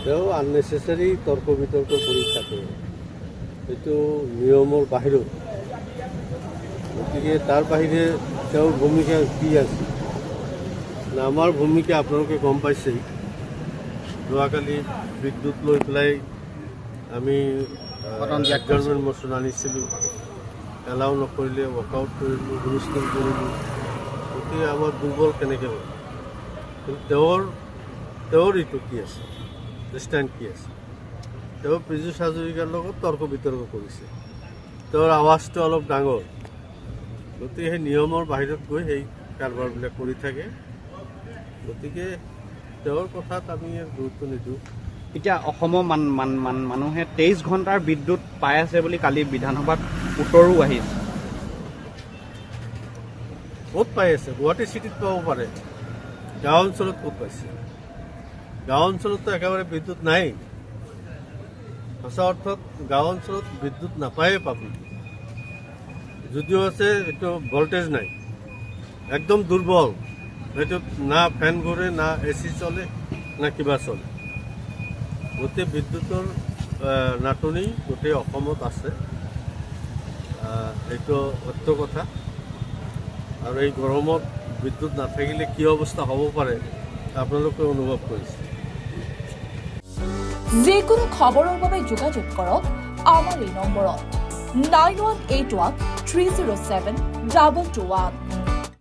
তেওঁ আননেচেচাৰী তৰ্ক বিতৰ্ক কৰি থাকে, এইটো নিয়মৰ বাহিৰত। গতিকে তাৰ বাহিৰে তেওঁৰ ভূমিকা কি আছে? আমাৰ ভূমিকা আপোনালোকে গম পাইছেই। যোৱাকালি বিদ্যুৎ লৈ পেলাই আমি এডজাৰ্ণমেণ্ট মোচন আনিছিলোঁ, এলাউ নকৰিলে, ৱৰ্কআউট কৰিলোঁ, হুলস্থুল কৰিলোঁ। গতিকে আমাৰ দুৰ্বল কেনেকৈ হ'ল? কিন্তু তেওঁৰ এইটো কি আছে, ষ্টেণ্ড কি আছে? তেওঁ পীযুষ হাজৰিকাৰ লগত তৰ্ক বিতৰ্ক কৰিছে, তেওঁৰ আৱাজটো অলপ ডাঙৰ। গতিকে সেই নিয়মৰ বাহিৰত গৈ সেই কাৰবাৰবিলাক কৰি থাকে। গতিকে তেওঁৰ কথাত আমি গুৰুত্ব নিদিওঁ। এতিয়া অসমৰ মানুহে 23 ঘণ্টাৰ বিদ্যুৎ পাই আছে বুলি কালি বিধানসভাত উত্তৰো আহিছে। ক'ত পাই আছে? গুৱাহাটী চিটিত পাব পাৰে, গাঁও অঞ্চলত ক'ত পাইছে? গাঁও অঞ্চলততো একেবাৰে বিদ্যুৎ নাই। সঁচা অৰ্থত গাঁও অঞ্চলত বিদ্যুৎ নাপায়ে পাবি। যদিও আছে, এইটো ভল্টেজ নাই, একদম দুৰ্বল। এইটোত না ফেন ঘূৰে, না AC চলে, না কিবা চলে। গোটেই বিদ্যুতৰ নাটনি গোটেই অসমত আছে, এইটো সত্য কথা। আৰু এই গৰমত বিদ্যুৎ নাথাকিলে কি অৱস্থা হ'ব পাৰে আপোনালোকে অনুভৱ কৰিছে। যিকোনো খবৰৰ বাবে যোগাযোগ কৰক আমাৰ এই নম্বৰত 9181 307 221।